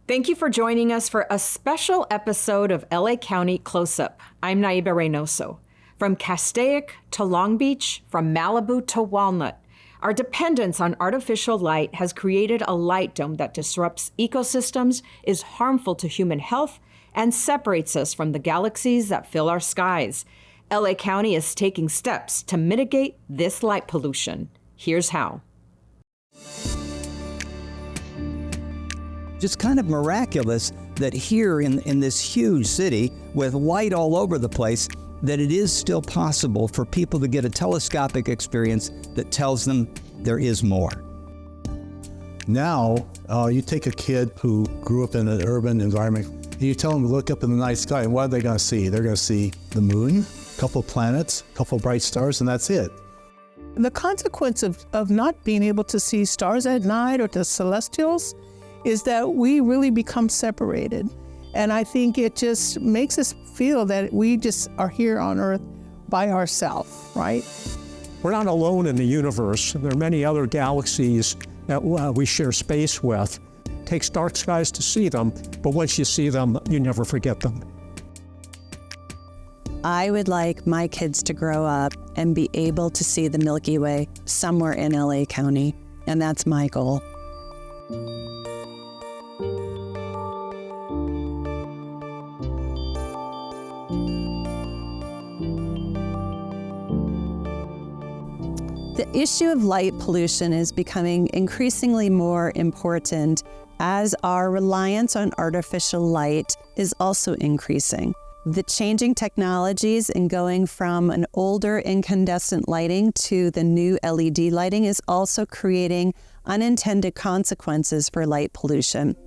Thank you for joining us for a special episode of LA County Close-Up. I'm Naiba Reynoso. From Castaic to Long Beach, from Malibu to Walnut, our dependence on artificial light has created a light dome that disrupts ecosystems, is harmful to human health, and separates us from the galaxies that fill our skies. LA County is taking steps to mitigate this light pollution. Here's how. It's kind of miraculous that here in this huge city with light all over the place, that it is still possible for people to get a telescopic experience that tells them there is more. Now, you take a kid who grew up in an urban environment, and you tell them to look up in the night sky, and what are they going to see? They're going to see the moon, a couple planets, a couple bright stars, and that's it. The consequence of not being able to see stars at night or the celestials is that we really become separated. And I think it just makes us feel that we just are here on Earth by ourselves, right? We're not alone in the universe. There are many other galaxies that we share space with. It takes dark skies to see them, but once you see them, you never forget them. I would like my kids to grow up and be able to see the Milky Way somewhere in LA County, and that's my goal. The issue of light pollution is becoming increasingly more important as our reliance on artificial light is also increasing. The changing technologies in going from an older incandescent lighting to the new LED lighting is also creating unintended consequences for light pollution.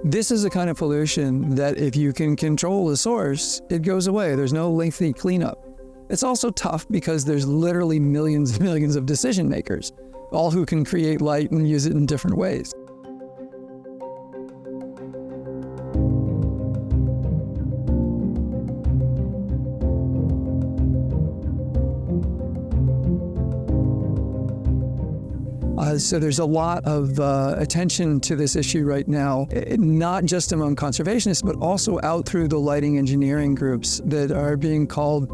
This is the kind of pollution that if you can control the source, it goes away. There's no lengthy cleanup. It's also tough because there's literally millions and millions of decision makers, all who can create light and use it in different ways. So there's a lot of attention to this issue right now, not just among conservationists, but also out through the lighting engineering groups that are being called,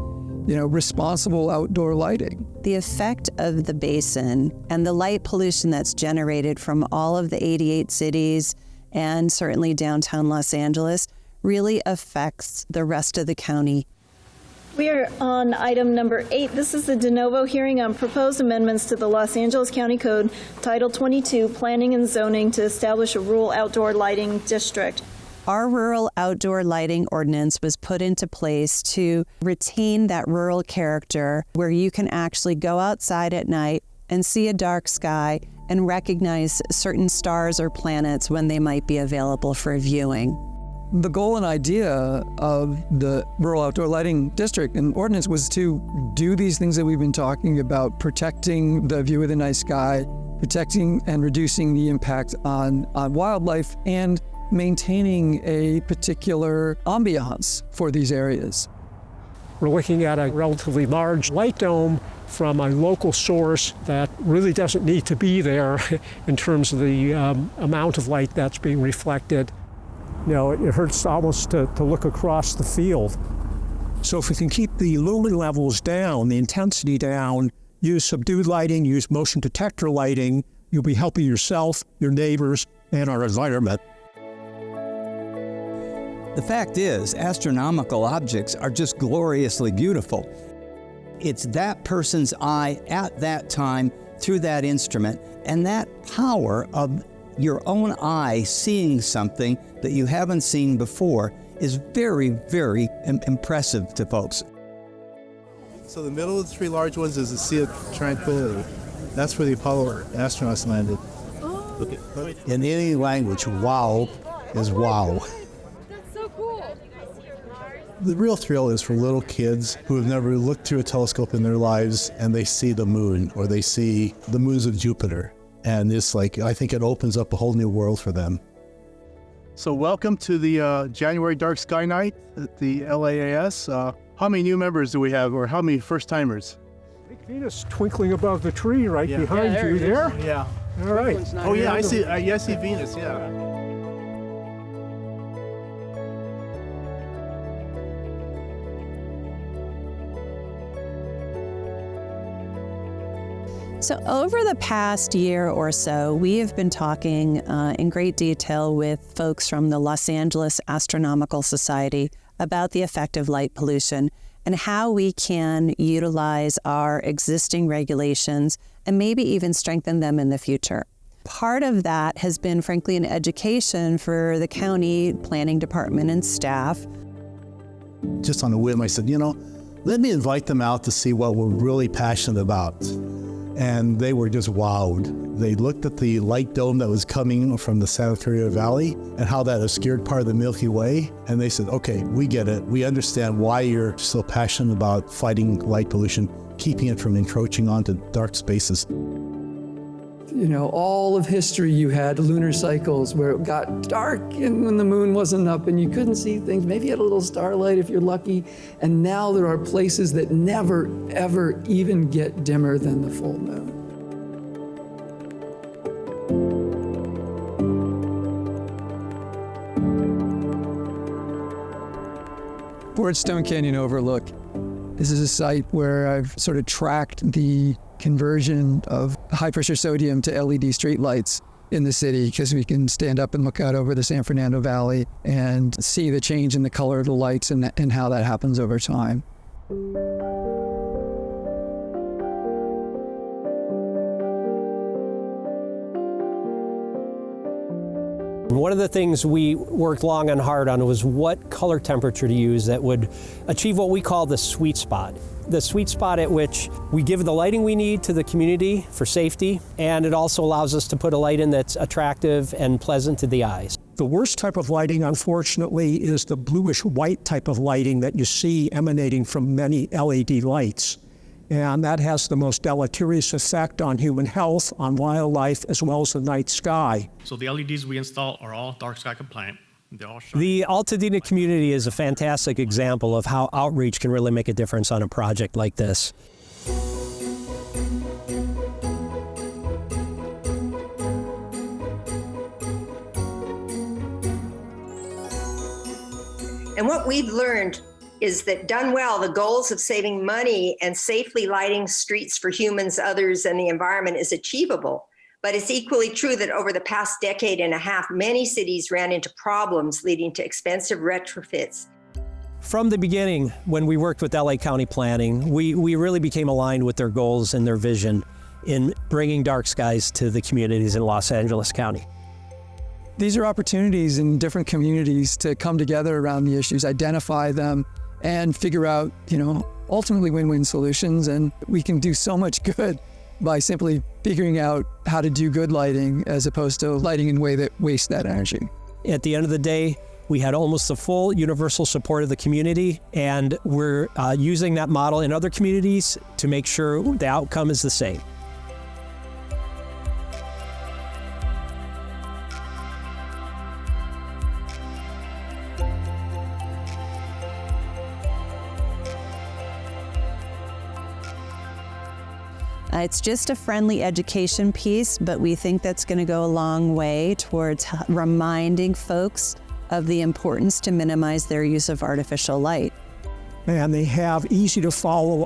responsible outdoor lighting. The effect of the basin and the light pollution that's generated from all of the 88 cities and certainly downtown Los Angeles really affects the rest of the county. We are on item number 8. This is the de novo hearing on proposed amendments to the Los Angeles County Code, Title 22, Planning and Zoning to establish a rural outdoor lighting district. Our rural outdoor lighting ordinance was put into place to retain that rural character where you can actually go outside at night and see a dark sky and recognize certain stars or planets when they might be available for viewing. The goal and idea of the Rural Outdoor Lighting District and ordinance was to do these things that we've been talking about, protecting the view of the night sky, protecting and reducing the impact on wildlife, and maintaining a particular ambiance for these areas. We're looking at a relatively large light dome from a local source that really doesn't need to be there in terms of the amount of light that's being reflected. It hurts almost to look across the field. So if we can keep the lumen levels down, the intensity down, use subdued lighting, use motion detector lighting, you'll be helping yourself, your neighbors, and our environment. The fact is, astronomical objects are just gloriously beautiful. It's that person's eye at that time through that instrument, and that power of your own eye seeing something that you haven't seen before is very, very impressive to folks. So the middle of the three large ones is the Sea of Tranquility. That's where the Apollo astronauts landed. In any language, wow is wow. That's so cool. The real thrill is for little kids who have never looked through a telescope in their lives, and they see the moon or they see the moons of Jupiter. And it's like, I think it opens up a whole new world for them. So welcome to the January Dark Sky Night at the LAAS. How many new members do we have, or how many first-timers? Big Venus twinkling above the tree right behind you there. Yeah. All right. Oh yeah, I see Venus, yeah. So over the past year or so, we have been talking in great detail with folks from the Los Angeles Astronomical Society about the effect of light pollution and how we can utilize our existing regulations and maybe even strengthen them in the future. Part of that has been, frankly, an education for the county planning department and staff. Just on a whim, I said, let me invite them out to see what we're really passionate about. And they were just wowed. They looked at the light dome that was coming from the Santa Clarita Valley and how that obscured part of the Milky Way. And they said, okay, we get it. We understand why you're so passionate about fighting light pollution, keeping it from encroaching onto dark spaces. All of history, you had lunar cycles where it got dark and when the moon wasn't up and you couldn't see things. Maybe you had a little starlight if you're lucky. And now there are places that never, ever even get dimmer than the full moon. Fordstone Canyon Overlook. This is a site where I've sort of tracked the conversion of high-pressure sodium to LED streetlights in the city, because we can stand up and look out over the San Fernando Valley and see the change in the color of the lights and how that happens over time. One of the things we worked long and hard on was what color temperature to use that would achieve what we call the sweet spot. The sweet spot at which we give the lighting we need to the community for safety, and it also allows us to put a light in that's attractive and pleasant to the eyes. The worst type of lighting, unfortunately, is the bluish-white type of lighting that you see emanating from many LED lights. And that has the most deleterious effect on human health, on wildlife, as well as the night sky. So the LEDs we install are all dark sky compliant. They all shine. The Altadena community is a fantastic example of how outreach can really make a difference on a project like this. And what we've learned is that done well, the goals of saving money and safely lighting streets for humans, others, and the environment is achievable. But it's equally true that over the past decade and a half, many cities ran into problems leading to expensive retrofits. From the beginning, when we worked with LA County Planning, we really became aligned with their goals and their vision in bringing dark skies to the communities in Los Angeles County. These are opportunities in different communities to come together around the issues, identify them, and figure out, ultimately win-win solutions. And we can do so much good by simply figuring out how to do good lighting as opposed to lighting in a way that wastes that energy. At the end of the day, we had almost the full universal support of the community, and we're using that model in other communities to make sure the outcome is the same. It's just a friendly education piece, but we think that's going to go a long way towards reminding folks of the importance to minimize their use of artificial light. And they have easy to follow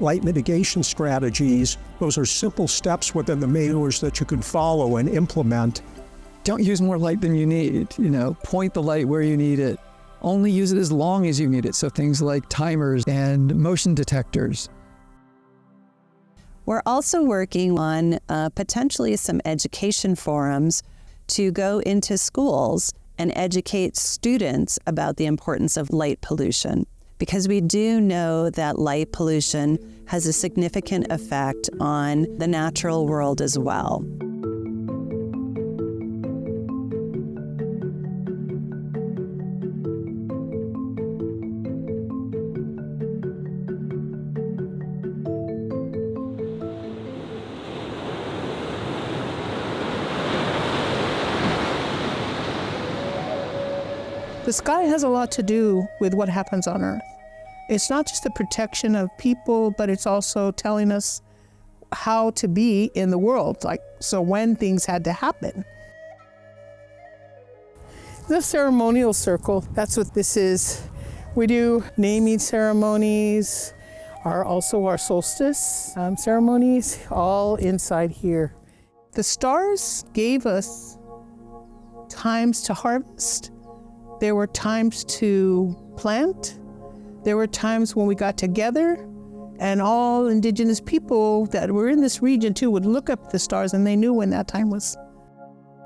light mitigation strategies. Those are simple steps within the manuals that you can follow and implement. Don't use more light than you need. Point the light where you need it. Only use it as long as you need it. So things like timers and motion detectors. We're also working on potentially some education forums to go into schools and educate students about the importance of light pollution, because we do know that light pollution has a significant effect on the natural world as well. The sky has a lot to do with what happens on Earth. It's not just the protection of people, but it's also telling us how to be in the world, so when things had to happen. The ceremonial circle, that's what this is. We do naming ceremonies, also our solstice ceremonies, all inside here. The stars gave us times to harvest. There were times to plant. There were times when we got together, and all indigenous people that were in this region too would look up at the stars, and they knew when that time was.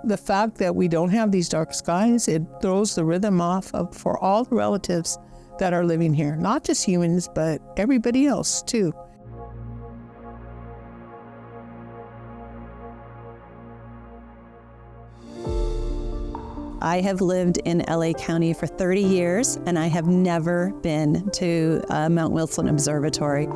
The fact that we don't have these dark skies, it throws the rhythm off for all the relatives that are living here, not just humans, but everybody else too. I have lived in LA County for 30 years, and I have never been to Mount Wilson Observatory.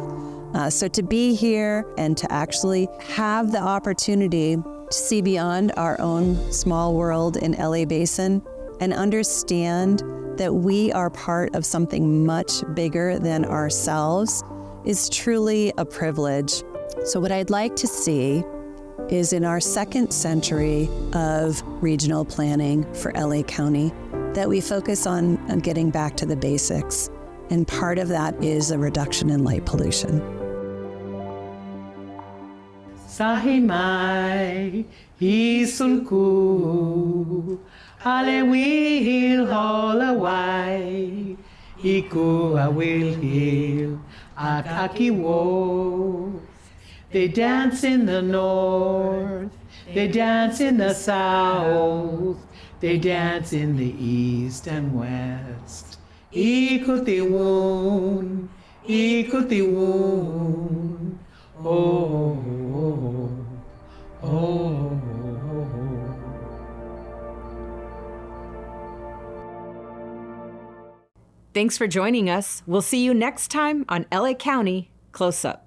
So to be here and to actually have the opportunity to see beyond our own small world in LA Basin and understand that we are part of something much bigger than ourselves is truly a privilege. So what I'd like to see is in our second century of regional planning for LA County, that we focus on getting back to the basics. And part of that is a reduction in light pollution. Sahimai, Isulku, Alewil Holawai, Iku Awil Akakiwo. They dance in the north, they dance in the south, they dance in the east and west. Ikutiwun, Ikutiwun, oh, oh, oh, oh. Thanks for joining us. We'll see you next time on LA County Close Up.